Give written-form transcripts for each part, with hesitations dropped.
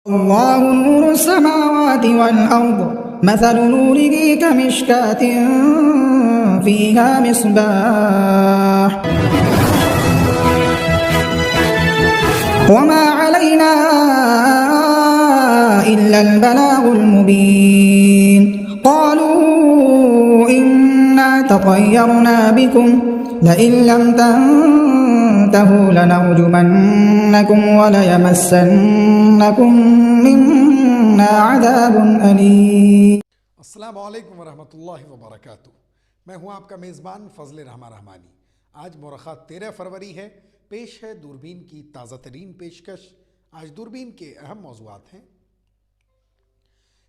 अल्लाहु नूरु समावाति वल अर्द मसलु नूरिही कमिश्कातिन फ़ीहा मिस्बाह वमा अलैना इल्लल बलागुल मुबीन क़ालू इन्ना ततय्यरना बिकुम लइन लम तंतहू लनरजुमन्नकुम वलयमस्सन्नकुम मिन्ना अज़ाबुन अलीम। अस्सलाम वालेकुम वरहमतुल्लाहि वबरकातुहू। मैं हूं आपका मेज़बान फ़ज़ल रहमान रहमानी। आज मुरख़ा 13 फरवरी है। पेश है दूरबीन की ताज़ा तरीन पेशकश। आज दूरबीन के अहम मौज़ूआत हैं।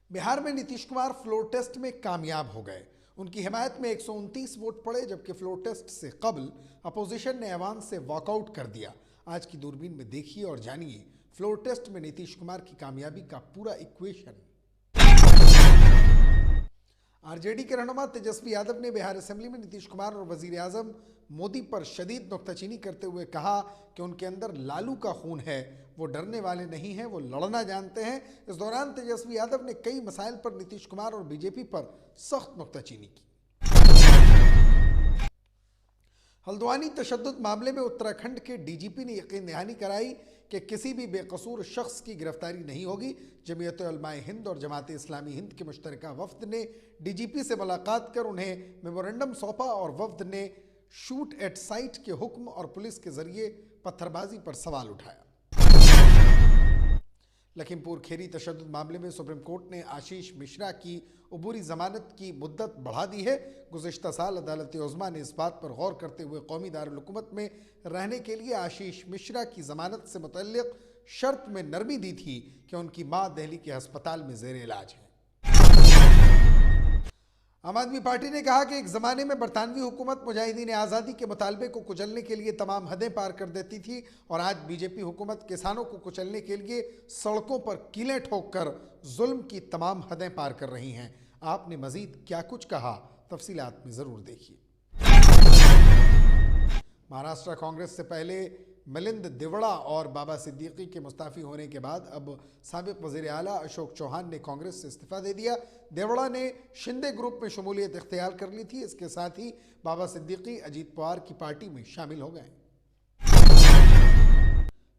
बिहार में नीतीश कुमार फ्लोर टेस्ट में कामयाब हो गए। उनकी हिमायत में 129 वोट पड़े, जबकि फ्लोर टेस्ट से कबल अपोजिशन ने ऐवान से वॉकआउट कर दिया। आज की दूरबीन में देखिए और जानिए फ्लोर टेस्ट में नीतीश कुमार की कामयाबी का पूरा इक्वेशन। आरजेडी के रहनुमा तेजस्वी यादव ने बिहार असेंबली में नीतीश कुमार और वजीर आजम मोदी पर शदीद नुक्ताचीनी करते हुए कहा कि उनके अंदर लालू का खून है, वो डरने वाले नहीं हैं, वो लड़ना जानते हैं। इस दौरान तेजस्वी यादव ने कई मसाइल पर नीतीश कुमार और बीजेपी पर सख्त नुक्ताचीनी की। हल्द्वानी तशद्दुद मामले में उत्तराखंड के डीजीपी ने यकीन दहानी कराई कि किसी भी बेकसूर शख्स की गिरफ्तारी नहीं होगी। जमीयत उलमाए हिंद और जमात इस्लामी हिंद के मुश्तरका वफ्द ने डीजीपी से मुलाकात कर उन्हें मेमोरेंडम सौंपा और वफ्द ने शूट एट साइट के हुक्म और पुलिस के जरिए पत्थरबाजी पर सवाल उठाया। लखीमपुर खेरी तशद्दुद मामले में सुप्रीम कोर्ट ने आशीष मिश्रा की अबूरी जमानत की मुद्दत बढ़ा दी है। गुज़िश्ता साल अदालत उज़्मा ने इस बात पर गौर करते हुए कौमी दारुल हुकूमत में रहने के लिए आशीष मिश्रा की जमानत से मुतल्लिक़ शर्त में नरमी दी थी कि उनकी मां दिल्ली के अस्पताल में ज़ेर इलाज है। आम आदमी पार्टी ने कहा कि एक ज़माने में बरतानवी हुकूमत मुजाहिदीन आज़ादी के मुतालबे को कुचलने के लिए तमाम हदें पार कर देती थी और आज बीजेपी हुकूमत किसानों को कुचलने के लिए सड़कों पर कीलें ठोक कर जुल्म की तमाम हदें पार कर रही हैं। आपने मजीद क्या कुछ कहा, तफसीलात में ज़रूर देखिए। महाराष्ट्र कांग्रेस से पहले मिलिंद देवड़ा और बाबा सिद्दीकी के मुस्ताफ़ी होने के बाद अब साबिक़ वज़ीर आला अशोक चौहान ने कांग्रेस से इस्तीफ़ा दे दिया। देवड़ा ने शिंदे ग्रुप में शमूलियत इख्तियार कर ली थी। इसके साथ ही बाबा सिद्दीकी अजीत पवार की पार्टी में शामिल हो गए।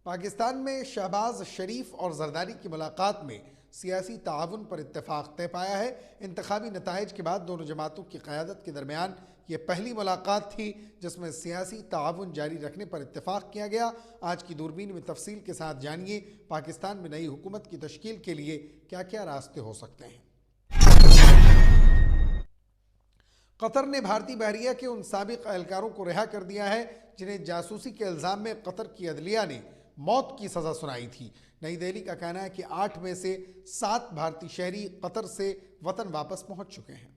पाकिस्तान में शहबाज शरीफ और जरदारी की मुलाकात में सियासी ताउन पर इत्तेफाक तय पाया है। इंतखाबी नताइज के बाद दोनों जमातों की क़यादत के दरमियान ये पहली मुलाकात थी जिसमें सियासी ताउन जारी रखने पर इत्तेफाक किया गया। आज की दूरबीन में तफसील के साथ जानिए पाकिस्तान में नई हुकूमत की तश्कील के लिए क्या क्या रास्ते हो सकते हैं। कतर ने भारतीय बहरिया के उन साबिक़ एहलकारों को रिहा कर दिया है जिन्हें जासूसी के इल्ज़ाम में कतर की अदलिया ने मौत की सज़ा सुनाई थी। नई दिल्ली का कहना है कि 8 में से 7 भारतीय शहरी कतर से वतन वापस पहुंच चुके हैं।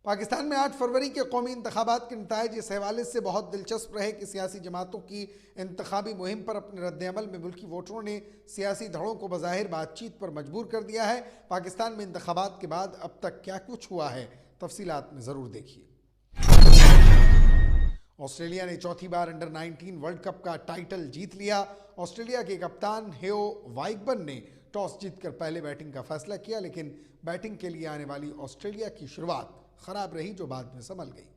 पाकिस्तान में 8 फरवरी के कौमी इंतखाबात के नताइज इस हवाले से बहुत दिलचस्प रहे कि सियासी जमातों की इंतखाबी मुहिम पर अपने रद्द-ए-अमल में मुल्की वोटरों ने सियासी धड़ों को बज़ाहिर बातचीत पर मजबूर कर दिया है। पाकिस्तान में इंतखाबात के बाद अब तक क्या कुछ हुआ है, तफसीलात में ज़रूर देखिए। ऑस्ट्रेलिया ने चौथी बार अंडर 19 वर्ल्ड कप का टाइटल जीत लिया। ऑस्ट्रेलिया के कप्तान हेओ वाइगबर्न ने टॉस जीतकर पहले बैटिंग का फैसला किया, लेकिन बैटिंग के लिए आने वाली ऑस्ट्रेलिया की शुरुआत खराब रही जो बाद में संभल गई।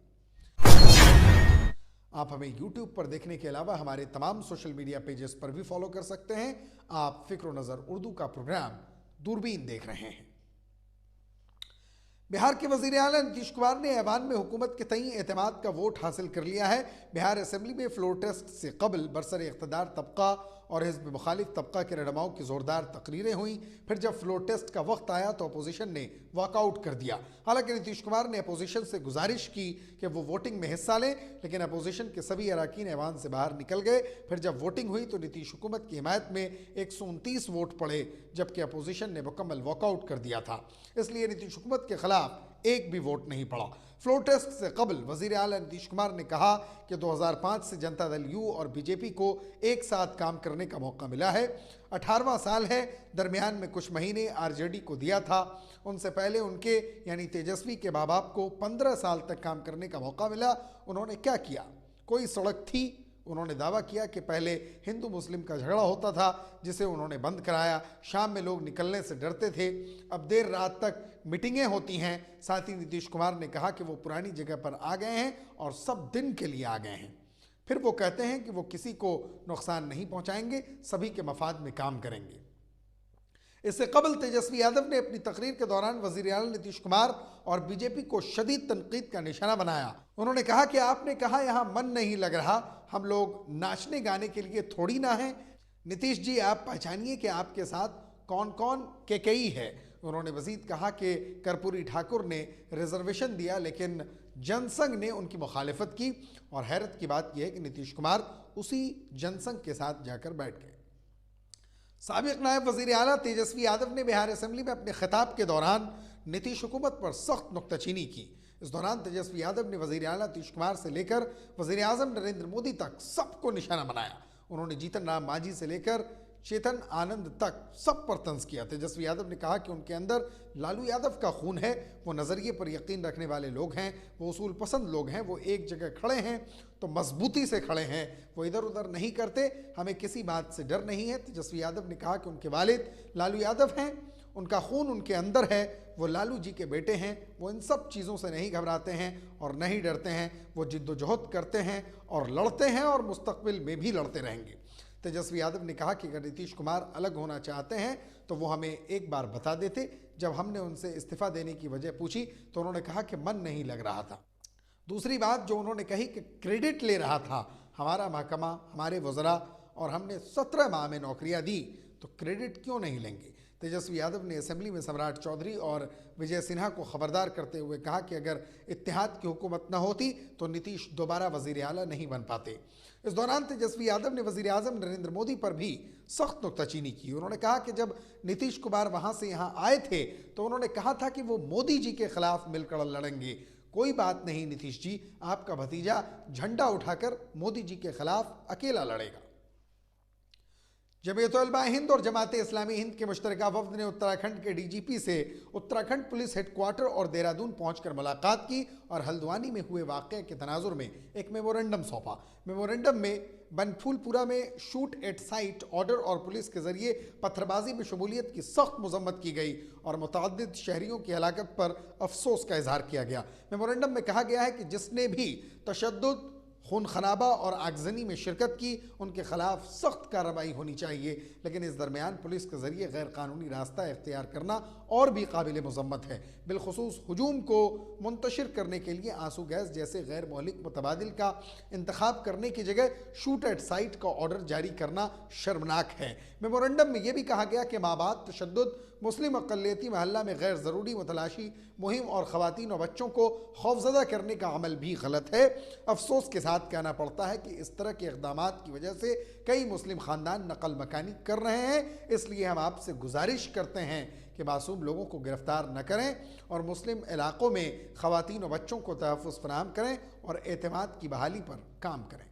आप हमें YouTube पर देखने के अलावा हमारे तमाम सोशल मीडिया पेजेस पर भी फॉलो कर सकते हैं। आप फिक्र नज़र उर्दू का प्रोग्राम दूरबीन देख रहे हैं। बिहार के वज़ीर आला नीतीश कुमार ने ऐवान में हुकूमत के तई एतमाद का वोट हासिल कर लिया है। बिहार असेंबली में फ्लोर टेस्ट से कबल बरसर इक़्तिदार तबका और हिज़्ब मुखालिफ तबका के रहनुमाओं की ज़ोरदार तकरीरें हुई। फिर जब फ्लोर टेस्ट का वक्त आया तो अपोजिशन ने वॉकआउट कर दिया। हालांकि नीतीश कुमार ने अपोजिशन से गुजारिश की कि वो वोटिंग में हिस्सा लें, लेकिन अपोजिशन के सभी अरकान ऐवान से बाहर निकल गए। फिर जब वोटिंग हुई तो नीतीश हुकूमत की हिमायत में 129 वोट पड़े, जबकि अपोजिशन ने मुकम्मल वॉकआउट कर दिया था। इसलिए नीतीश हुकूमत के खिलाफ एक भी वोट नहीं पड़ा। फ्लोर टेस्ट से कबल वज़ीर आला नीतीश कुमार ने कहा कि 2005 से जनता दल यू और बीजेपी को एक साथ काम करने का मौका मिला है। 18वां साल है, दरमियान में कुछ महीने आरजेडी को दिया था। उनसे पहले उनके यानी तेजस्वी के माँ बाप को 15 साल तक काम करने का मौका मिला। उन्होंने क्या किया? कोई सड़क थी उन्होंने दावा किया कि पहले हिंदू मुस्लिम का झगड़ा होता था जिसे उन्होंने बंद कराया। शाम में लोग निकलने से डरते थे, अब देर रात तक मीटिंगें होती हैं। साथ ही नीतीश कुमार ने कहा कि वो पुरानी जगह पर आ गए हैं और सब दिन के लिए आ गए हैं। फिर वो कहते हैं कि वो किसी को नुकसान नहीं पहुंचाएंगे, सभी के मफाद में काम करेंगे। इससे कबल तेजस्वी यादव ने अपनी तकरीर के दौरान वज़ीर आला नीतीश कुमार और बीजेपी को शदीद तनकीद का निशाना बनाया। उन्होंने कहा कि आपने कहा यहाँ मन नहीं लग रहा, हम लोग नाचने गाने के लिए थोड़ी ना हैं। नीतीश जी, आप पहचानिए कि आपके साथ कौन कौन केकई है। उन्होंने मजीद कहा कि कर्पूरी ठाकुर ने रिजर्वेशन दिया लेकिन जनसंघ ने उनकी मुखालिफत की, और हैरत की बात यह है कि नीतीश कुमार उसी जनसंघ के साथ जाकर बैठ गए। साबिक नायब वज़ीर आला तेजस्वी यादव ने बिहार असेंबली में अपने खिताब के दौरान नीतीश हुकूमत पर सख्त नुक्ताचीनी की। इस दौरान तेजस्वी यादव ने वज़ीर आला नीतीश कुमार से लेकर वज़ीर आज़म नरेंद्र मोदी तक सबको निशाना बनाया। उन्होंने जीतन राम मांझी से लेकर चेतन आनंद तक सब पर तंज किया। तेजस्वी यादव ने कहा कि उनके अंदर लालू यादव का खून है, वो नज़रिए पर यकीन रखने वाले लोग हैं, वो उसूल पसंद लोग हैं, वो एक जगह खड़े हैं तो मजबूती से खड़े हैं, वो इधर उधर नहीं करते, हमें किसी बात से डर नहीं है। तेजस्वी यादव ने कहा कि उनके वालिद लालू यादव हैं, उनका खून उनके अंदर है, वो लालू जी के बेटे हैं, वो इन सब चीज़ों से नहीं घबराते हैं और नहीं डरते हैं, वो जिद्दोजहद करते हैं और लड़ते हैं और मुस्तकबिल में भी लड़ते रहेंगे। तेजस्वी यादव ने कहा कि अगर नीतीश कुमार अलग होना चाहते हैं तो वो हमें एक बार बता देते। जब हमने उनसे इस्तीफ़ा देने की वजह पूछी तो उन्होंने कहा कि मन नहीं लग रहा था। दूसरी बात जो उन्होंने कही कि क्रेडिट ले रहा था हमारा महकमा, हमारे वज़रा, और हमने 17 माह में नौकरियां दी, तो क्रेडिट क्यों नहीं लेंगे। तेजस्वी यादव ने असेंबली में सम्राट चौधरी और विजय सिन्हा को खबरदार करते हुए कहा कि अगर इत्तेहाद की हुकूमत न होती तो नीतीश दोबारा वज़ीर आला नहीं बन पाते। इस दौरान तेजस्वी यादव ने वज़ीर आज़म नरेंद्र मोदी पर भी सख्त नुक्ताचीनी की। उन्होंने कहा कि जब नीतीश कुमार वहाँ से यहाँ आए थे तो उन्होंने कहा था कि वो मोदी जी के खिलाफ मिलकर लड़ेंगे। कोई बात नहीं नीतीश जी, आपका भतीजा झंडा उठाकर मोदी जी के खिलाफ अकेला लड़ेगा। जमीयत उलमा हिंद और जमात इस्लामी हिंद के मुश्तरका वफ्द ने उत्तराखंड के डीजीपी से उत्तराखंड पुलिस हेडक्वार्टर और देहरादून पहुंचकर मुलाकात की और हल्द्वानी में हुए वाक़े के तनाजुर में एक मेमोरेंडम सौंपा। मेमोरेंडम में बनफूलपुरा में शूट एट साइट ऑर्डर और पुलिस के जरिए पत्थरबाजी में शमूलियत की सख्त मजम्मत की गई और मुतअद्दिद शहरियों की हलाकत पर अफसोस का इजहार किया गया। मेमोरेंडम में कहा गया है कि जिसने भी तशद्दुद, खून खराबा और आगजनी में शिरकत की, उनके खिलाफ सख्त कार्रवाई होनी चाहिए। लेकिन इस दरमियान पुलिस के जरिए गैर कानूनी रास्ता इख्तियार करना और भी काबिल मजम्मत है। बिलखुसूस हुजूम को मुंतशिर करने के लिए आंसू गैस जैसे गैर मौलिक मुतबादिल का इंतखाब करने की जगह शूट एट साइट का ऑर्डर जारी करना शर्मनाक है। मेमोरेंडम में यह भी कहा गया कि माबाद तशद्दुद, मुस्लिम अक़लियती महल्ला में गैर ज़रूरी मुतलाशी मुहिम और ख़वातीन और बच्चों को खौफज़दा करने का अमल भी गलत है। अफसोस के साथ कहना पड़ता है कि इस तरह के इक़दामात की वजह से कई मुस्लिम ख़ानदान नकल मकानी कर रहे हैं। इसलिए हम आपसे गुजारिश करते हैं कि मासूम लोगों को गिरफ्तार न करें और मुस्लिम इलाक़ों में ख़वातीन और बच्चों को तहफ़्फ़ुज़ फराहम करें और एतमाद की बहाली पर काम करें।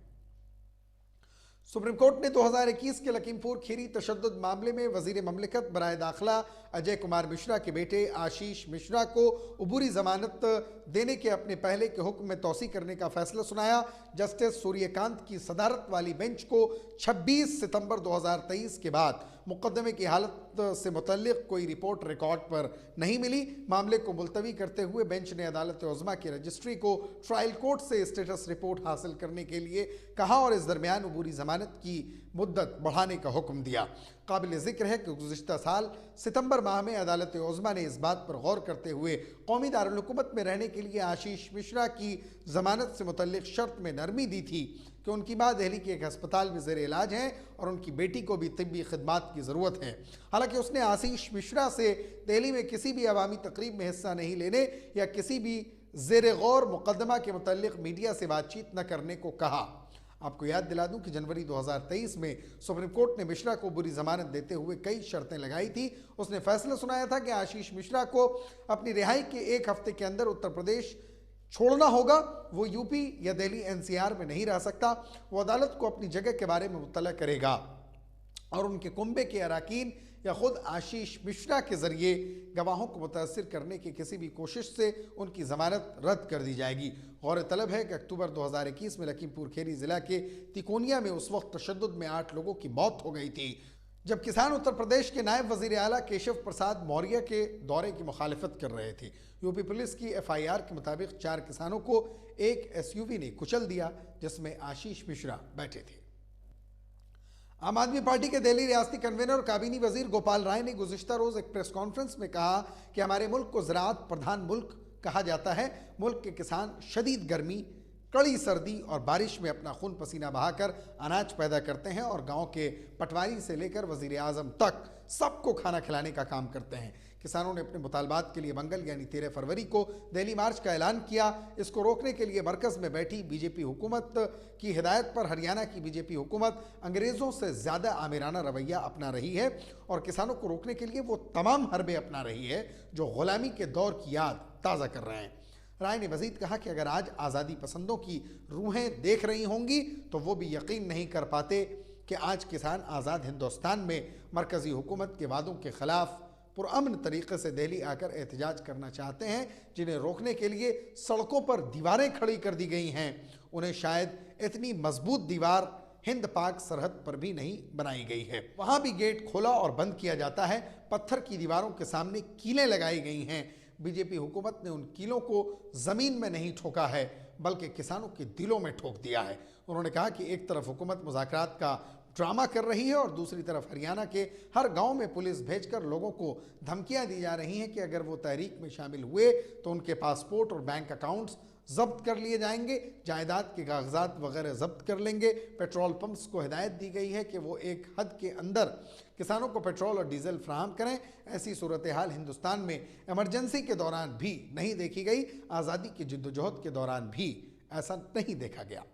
सुप्रीम कोर्ट ने 2021 के लखीमपुर खीरी तशद्दुद मामले में वजीर ममलिकत बराए दाखिला अजय कुमार मिश्रा के बेटे आशीष मिश्रा को अबूरी जमानत देने के अपने पहले के हुक्म में तौसी करने का फैसला सुनाया। जस्टिस सूर्यकांत की सदारत वाली बेंच को 26 सितंबर 2023 के बाद मुकदमे की हालत से मुतल्लिक कोई रिपोर्ट रिकॉर्ड पर नहीं मिली। मामले को मुलतवी करते हुए बेंच ने अदालत उज़्मा की रजिस्ट्री को ट्रायल कोर्ट से स्टेटस रिपोर्ट हासिल करने के लिए कहा और इस दरमियान अबूरी जमानत की मुद्दत बढ़ाने का हुक्म दिया। काबिल ज़िक्र है कि गुज़िश्ता साल सितंबर माह में अदालत उज़्मा ने इस बात पर गौर करते हुए कौमी दारुल हुकूमत में रहने के लिए आशीष मिश्रा की ज़मानत से मुतल्लिक शर्त में नरमी दी थी कि उनकी माँ दिल्ली के एक अस्पताल में ज़ेर इलाज हैं और उनकी बेटी को भी तिब्बी खिदमात की ज़रूरत है। हालांकि उसने आशीष मिश्रा से दिल्ली में किसी भी अवामी तकरीब में हिस्सा नहीं लेने या किसी भी ज़ेर गौर मुकदमा के मुतल्लिक मीडिया से बातचीत न करने को कहा। आपको याद दिला दूं कि जनवरी 2023 में सुप्रीम कोर्ट ने मिश्रा को बुरी जमानत देते हुए कई शर्तें लगाई थी। उसने फैसला सुनाया था कि आशीष मिश्रा को अपनी रिहाई के एक हफ्ते के अंदर उत्तर प्रदेश छोड़ना होगा। वो यूपी या दिल्ली एनसीआर में नहीं रह सकता। वो अदालत को अपनी जगह के बारे में मुत्तला करेगा। और उनके कुंबे के अरकान या खुद आशीष मिश्रा के जरिए गवाहों को मुतासर करने की किसी भी कोशिश से उनकी जमानत रद्द कर दी जाएगी। गौरतलब है कि अक्टूबर 2021 में लखीमपुर खीरी जिला के तिकोनिया में उस वक्त तशद्दुद में 8 लोगों की मौत हो गई थी जब किसान उत्तर प्रदेश के नायब वजीर आला केशव प्रसाद मौर्य के दौरे की मुखालिफत कर रहे थे। यूपी पुलिस की FIR के मुताबिक 4 किसानों को एक SUV ने कुचल दिया जिसमें आशीष मिश्रा बैठे थे। आम आदमी पार्टी के दिल्ली रियासती कन्वीनर और काबीनी वजीर गोपाल राय ने गुज़िश्ता रोज एक प्रेस कॉन्फ्रेंस में कहा कि हमारे मुल्क को ज़राअत प्रधान मुल्क कहा जाता है। मुल्क के किसान शदीद गर्मी, कड़ी सर्दी और बारिश में अपना खून पसीना बहाकर अनाज पैदा करते हैं और गांव के पटवारी से लेकर वजीर आजम तक सबको खाना खिलाने का काम करते हैं। किसानों ने अपने मुतालबात के लिए मंगल यानी 13 फरवरी को दिल्ली मार्च का ऐलान किया। इसको रोकने के लिए मरकज़ में बैठी बीजेपी हुकूमत की हिदायत पर हरियाणा की बीजेपी हुकूमत अंग्रेज़ों से ज़्यादा आमिराना रवैया अपना रही है और किसानों को रोकने के लिए वो तमाम हरबे अपना रही है जो ग़ुलामी के दौर की याद ताज़ा कर रहे हैं। राय ने मजीद कहा कि अगर आज आज़ादी पसंदों की रूहें देख रही होंगी तो वो भी यकीन नहीं कर पाते कि आज किसान आज़ाद हिंदुस्तान में मरकज़ी हुकूमत के वादों के ख़िलाफ़ पुरअमन तरीक़े से दिल्ली आकर एहतजाज करना चाहते हैं। जिन्हें रोकने के लिए सड़कों पर दीवारें खड़ी कर दी गई हैं, उन्हें शायद इतनी मजबूत दीवार हिंद पाक सरहद पर भी नहीं बनाई गई है। वहाँ भी गेट खोला और बंद किया जाता है। पत्थर की दीवारों के सामने कीलें लगाई गई हैं। बीजेपी हुकूमत ने उन कीलों को ज़मीन में नहीं ठोका है बल्कि किसानों के दिलों में ठोक दिया है। उन्होंने कहा कि एक तरफ हुकूमत मुज़ाकरात का ड्रामा कर रही है और दूसरी तरफ हरियाणा के हर गांव में पुलिस भेजकर लोगों को धमकियां दी जा रही हैं कि अगर वो तहरीक में शामिल हुए तो उनके पासपोर्ट और बैंक अकाउंट्स जब्त कर लिए जाएंगे, जायदाद के कागजात वगैरह जब्त कर लेंगे। पेट्रोल पंप्स को हिदायत दी गई है कि वो एक हद के अंदर किसानों को पेट्रोल और डीजल फराहम करें। ऐसी सूरत हाल हिंदुस्तान में इमरजेंसी के दौरान भी नहीं देखी गई। आज़ादी की जद्दोजहद के दौरान भी ऐसा नहीं देखा गया।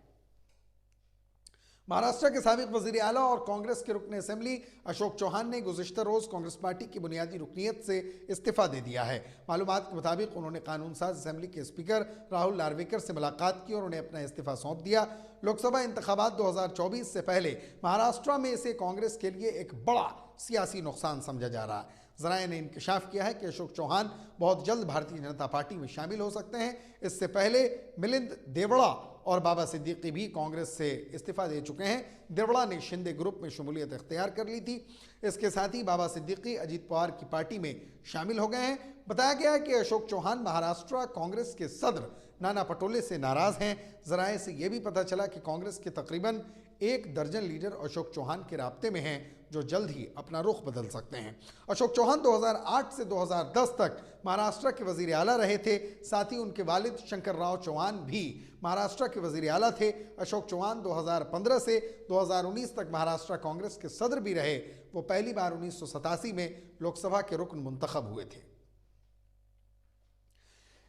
महाराष्ट्र के साबिक वजीर आला और कांग्रेस के रुकन असेंबली अशोक चौहान ने गुज़िश्ता रोज़ कांग्रेस पार्टी की बुनियादी रुकनीत से इस्तीफ़ा दे दिया है। मालूमात के मुताबिक उन्होंने कानून साज असेंबली के स्पीकर राहुल नार्वेकर से मुलाकात की और उन्हें अपना इस्तीफ़ा सौंप दिया। लोकसभा इंतखाबात 2024 से पहले महाराष्ट्र में इसे कांग्रेस के लिए एक बड़ा सियासी नुकसान समझा जा रहा है। ज़राए ने इंकशाफ किया है कि अशोक चौहान बहुत जल्द भारतीय जनता पार्टी में शामिल हो सकते हैं। इससे पहले मिलिंद देवड़ा और बाबा सिद्दीकी भी कांग्रेस से इस्तीफ़ा दे चुके हैं। देवड़ा ने शिंदे ग्रुप में शमूलियत इख्तियार कर ली थी। इसके साथ ही बाबा सिद्दीकी अजीत पवार की पार्टी में शामिल हो गए हैं। बताया गया है कि अशोक चौहान महाराष्ट्र कांग्रेस के सदर नाना पटोले से नाराज़ हैं। ज़राए से यह भी पता चला कि कांग्रेस के तकरीबन 1 दर्जन लीडर अशोक चौहान के राब्ते में हैं जो जल्द ही अपना रुख बदल सकते हैं। अशोक चौहान 2008 से 2010 तक महाराष्ट्र के वजीर आला रहे थे। साथ ही उनके वालिद शंकर राव चौहान भी महाराष्ट्र के वजीर आला थे। अशोक चौहान 2015 से 2019 तक महाराष्ट्र कांग्रेस के सदर भी रहे। वो पहली बार 1987 में लोकसभा के रुकन मुंतखब हुए थे।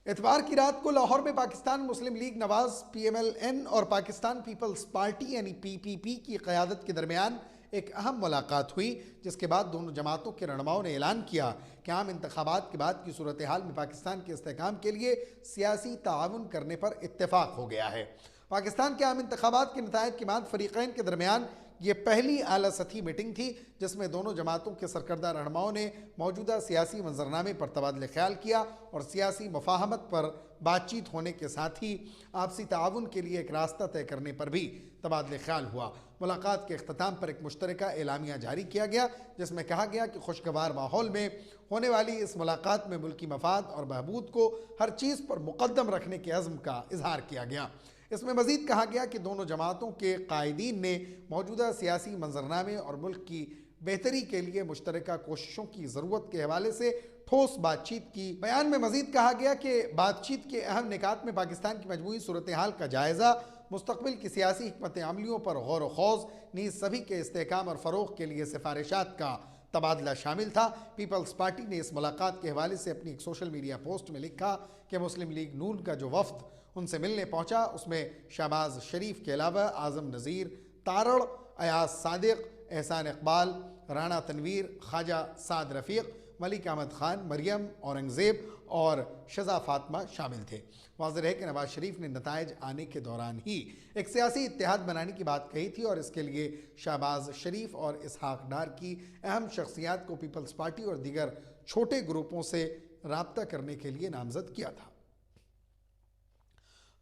इतवार की रात को लाहौर में पाकिस्तान मुस्लिम लीग नवाज PMLN और पाकिस्तान पीपल्स पार्टी यानी PPP की क़यादत के दरमियान एक अहम मुलाकात हुई, जिसके बाद दोनों जमातों के रहनुमाओं ने ऐलान किया कि आम इंतखाबात के बाद की सूरत हाल में पाकिस्तान के इस्तेहकाम के लिए सियासी ताउन करने पर इत्तेफाक हो गया है। पाकिस्तान के आम इंतखाबात के नतायज के बाद फरीक़ैन के दरमियान ये पहली आला सतही मीटिंग थी जिसमें दोनों जमातों के सरकर्दा रहनुमाओं ने मौजूदा सियासी मंजरनामे पर तबादले ख्याल किया और सियासी मफाहमत पर बातचीत होने के साथ ही आपसी ताउन के लिए एक रास्ता तय करने पर भी तबादले ख्याल हुआ। मुलाकात के अख्ताम पर एक मुश्तरका एलामिया जारी किया गया जिसमें कहा गया कि खुशगवार माहौल में होने वाली इस मुलाकात में मुल्की मफाद और बहबूद को हर चीज़ पर मुकद्दम रखने के अज़्म का इजहार किया गया। इसमें मज़ीद कहा गया कि दोनों जमातों के कायदीन ने मौजूदा सियासी मंजरनामे और मुल्क की बेहतरी के लिए मुश्तरका कोशिशों की ज़रूरत के हवाले से ठोस बातचीत की। बयान में मज़ीद कहा गया कि बातचीत के अहम निकात में पाकिस्तान की मजमूई सूरत हाल का जायज़ा, मुस्तक़बिल की सियासी हिकमत अमलियों पर गौर व खौज़, नीज़ सभी के इस्तेहकाम और फ़रोग़ के लिए सिफारिशात का तबादला शामिल था। पीपल्स पार्टी ने इस मुलाकात के हवाले से अपनी एक सोशल मीडिया पोस्ट में लिखा कि मुस्लिम लीग नून का जो वफ्द उनसे मिलने पहुंचा उसमें शहबाज शरीफ के अलावा आज़म नज़ीर, तारड़, अयाज सादिक, एहसान इकबाल, राना तनवीर, ख्वाजा साद रफ़ीक, मलिक अहमद खान, मरियम, औरंगज़ेब और शज़ा फातिमा शामिल थे। वाज़ेह है कि नवाज शरीफ ने नताइज आने के दौरान ही एक सियासी इत्तेहाद बनाने की बात कही थी और इसके लिए शहबाज शरीफ और इसहाक डार की अहम शख्सियात को पीपल्स पार्टी और दीगर छोटे ग्रुपों से राब्ता करने के लिए नामजद किया था।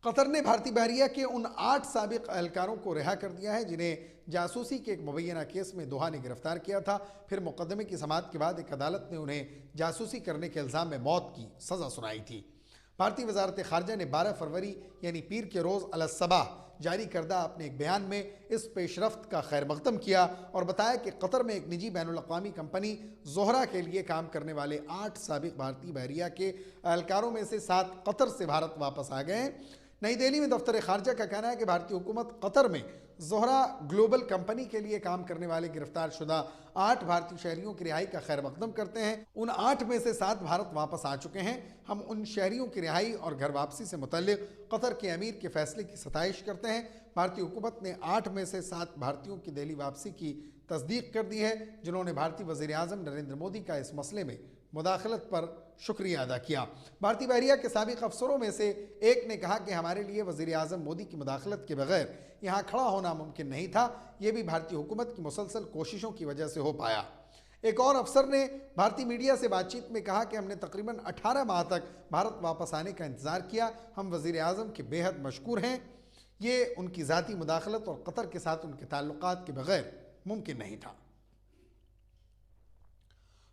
कतर ने भारतीय बहरिया के उन 8 साबिक एहलकारों को रिहा कर दिया है जिन्हें जासूसी के एक मुबैना केस में दोहा ने गिरफ्तार किया था। फिर मुकदमे की समाअत के बाद एक अदालत ने उन्हें जासूसी करने के इल्ज़ाम में मौत की सज़ा सुनाई थी। भारतीय वजारत खारजा ने 12 फरवरी यानी पीर के रोज़ अलसबाह जारी करदा अपने एक बयान में इस पेशरफ्त का खैर मकदम किया और बताया कि कतर में एक निजी बैनुल-अक़वामी कंपनी ज़ोहरा के लिए काम करने वाले 8 साबिक भारतीय बहरिया के एहलकारों में से 7 कतर से भारत वापस आ गए हैं। नई दिल्ली में दफ्तर खारजा का कहना है कि भारतीय हुकूमत कतर में ज़ोहरा ग्लोबल कंपनी के लिए काम करने वाले गिरफ्तार शुदा 8 भारतीय शहरियों की रिहाई का खैर मकदम करते हैं। उन 8 में से 7 भारत वापस आ चुके हैं। हम उन शहरियों की रिहाई और घर वापसी से मुतल्लिक कतर के अमीर के फैसले की सताइश करते हैं। भारतीय हुकूमत ने 8 में से 7 भारतीयों की दिल्ली वापसी की तस्दीक कर दी है जिन्होंने भारतीय वज़ीर आज़म नरेंद्र मोदी का इस मसले में मुदाखलत पर शुक्रिया अदा किया। भारतीय बहरिया के साबिक अफसरों में से एक ने कहा कि हमारे लिए वज़ीर आज़म मोदी की मुदाखलत के बगैर यहाँ खड़ा होना मुमकिन नहीं था। ये भी भारतीय हुकूमत की मुसलसल कोशिशों की वजह से हो पाया। एक और अफसर ने भारतीय मीडिया से बातचीत में कहा कि हमने तकरीबन 18 माह तक भारत वापस आने का इंतज़ार किया। हम वज़ीर आज़म के बेहद मशकूर हैं। ये उनकी ज़ाती मुदाखलत और कतर के साथ उनके ताल्लुकात के बगैर मुमकिन नहीं था।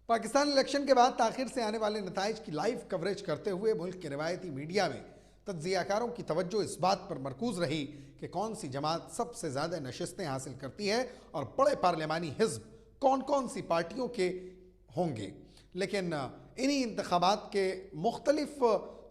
पाकिस्तान इलेक्शन के बाद ताखिर से आने वाले नताइज की लाइव कवरेज करते हुए मुल्क के रिवायती मीडिया में तज्ज़ियाकारों की तवज्जो इस बात पर मरकूज़ रही कि कौन सी जमात सबसे ज़्यादा नशिस्तें हासिल करती है और बड़े पार्लियामानी हिज़्ब कौन कौन सी पार्टियों के होंगे। लेकिन इन्हीं इंतखाबात के मुख्तलिफ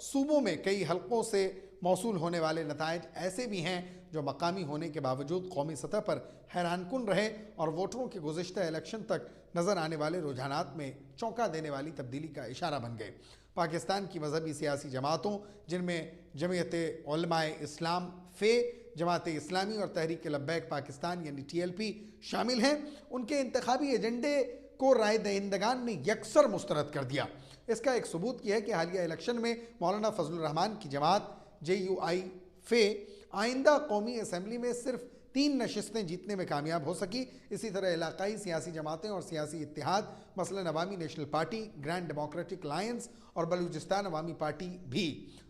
सूबों में कई हलकों से मौसूल होने वाले नताइज ऐसे भी हैं जो मकामी होने के बावजूद कौमी सतह पर हैरानकुन रहे और वोटरों के गुज़िश्ता इलेक्शन तक नज़र आने वाले रुझानात में चौंका देने वाली तब्दीली का इशारा बन गए। पाकिस्तान की मजहबी सियासी जमातों जिनमें जमीयत उलमाए इस्लाम फ़े, जमात इस्लामी और तहरीक लब्बैक पाकिस्तान यानी TLP शामिल हैं, उनके इंतखाबी एजेंडे को राय दहिंदगान ने यकसर मुस्तरद कर दिया। इसका एक सबूत यह है कि हालिया इलेक्शन में मौलाना फजलुर रहमान की जमात JUI फ़े आइंदा कौमी असम्बली में सिर्फ 3 नशिस्तें जीतने में कामयाब हो सकी। इसी तरह इलाकाई सियासी जमातें और सियासी इत्तेहाद मसलन Awami national party, grand democratic alliance और बलूचिस्तान अवामी पार्टी भी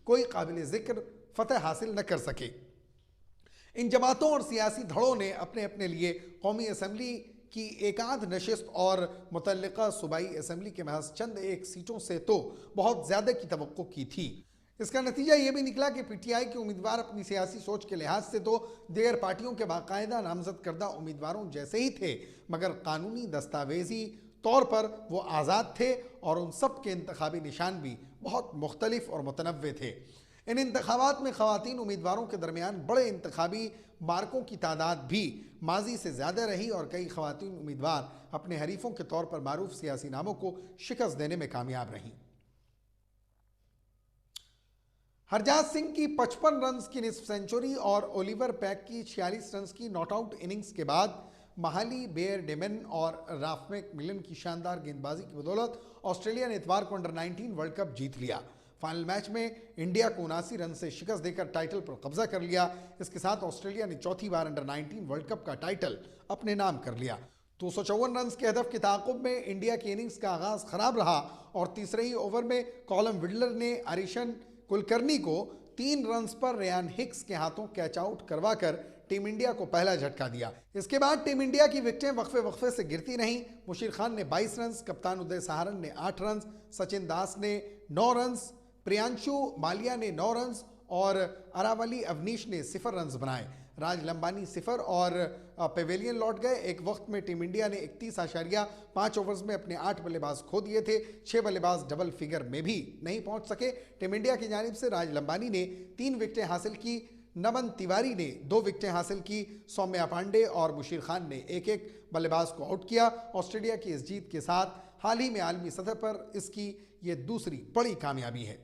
कोई काबिल ज़िक्र फतह हासिल न कर सके। इन जमातों और सियासी धड़ों ने अपने अपने लिए कौमी असम्बली की एक आध नशिस्त और मुतल्लिका सूबाई असम्बली के महज चंद एक सीटों से तो बहुत ज़्यादा की तवक्को की थी। इसका नतीजा ये भी निकला कि PTI के उम्मीदवार अपनी सियासी सोच के लिहाज से तो दीगर पार्टियों के बाकायदा नामजद करदा उम्मीदवारों जैसे ही थे, मगर कानूनी दस्तावेजी तौर पर वो आज़ाद थे और उन सब के इंतखाबी निशान भी बहुत मुख्तलिफ और मुतनव्वे थे। इन इंतखाबात में ख़वातीन उम्मीदवारों के दरमियान बड़े इंतखाबी मार्कों की तादाद भी माजी से ज़्यादा रही और कई ख़वातीन उम्मीदवार अपने हरीफों के तौर पर मारूफ सियासी नामों को शिकस्त देने में कामयाब रहीं। हरजात सिंह की 55 रन्स की निस्फ सेंचुरी और ओलिवर पैक की 46 रन्स की नॉट आउट इनिंग्स के बाद महाली बेयर डेमन और राफ मैकमिलन की शानदार गेंदबाजी की बदौलत ऑस्ट्रेलिया ने इतवार को अंडर 19 वर्ल्ड कप जीत लिया। फाइनल मैच में इंडिया को 79 रन से शिकस्त देकर टाइटल पर कब्जा कर लिया। इसके साथ ऑस्ट्रेलिया ने चौथी बार अंडर 19 वर्ल्ड कप का टाइटल अपने नाम कर लिया। 254 रन के हदफ के ताक़ुब में इंडिया की इनिंग्स का आगाज़ खराब रहा और तीसरे ही ओवर में कॉलम विडलर ने आरिशन कुलकर्णी को 3 रन्स पर रेयान हिक्स के हाथों कैच आउट करवाकर टीम इंडिया को पहला झटका दिया। इसके बाद टीम इंडिया की विकेटें वक्फे वक्फे से गिरती रहीं। मुशीर खान ने 22 रन्स, कप्तान उदय सहारन ने 8 रन्स, सचिन दास ने 9 रन्स, प्रियांशु मालिया ने 9 रन्स और अरावली अवनीश ने 0 रन्स बनाए। राज लंबानी 0 और पेवेलियन लौट गए। एक वक्त में टीम इंडिया ने 31.5 ओवर्स में अपने 8 बल्लेबाज खो दिए थे। 6 बल्लेबाज डबल फिगर में भी नहीं पहुंच सके। टीम इंडिया की जानिब से राज लंबानी ने 3 विकेटें हासिल की, नमन तिवारी ने 2 विकेटें हासिल की, सौम्या पांडे और मुशीर खान ने एक एक बल्लेबाज को आउट किया। ऑस्ट्रेलिया की इस जीत के साथ हाल ही में आलमी सतह पर इसकी ये दूसरी बड़ी कामयाबी है।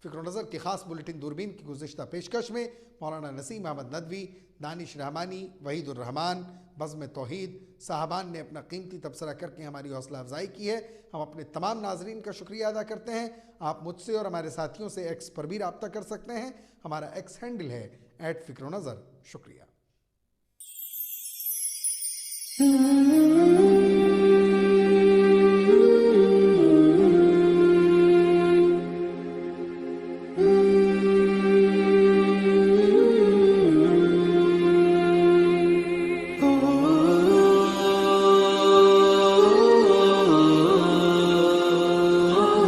फ़िक्र नज़र की ख़ास बुलेटिन दूरबीन की गुज़िश्ता पेशकश में मौलाना नसीम अहमद नदवी, दानिश रहमानी, वहीदुर रहमान, बज़्म तौहीद साहबान ने अपना कीमती तबसरा करके हमारी हौसला अफजाई की है। हम अपने तमाम नाजरीन का शुक्रिया अदा करते हैं। आप मुझसे और हमारे साथियों से एक्स पर भी रब्ता कर सकते हैं। हमारा एक्स हैंडल है @फ़िक्र नज़र। शुक्रिया।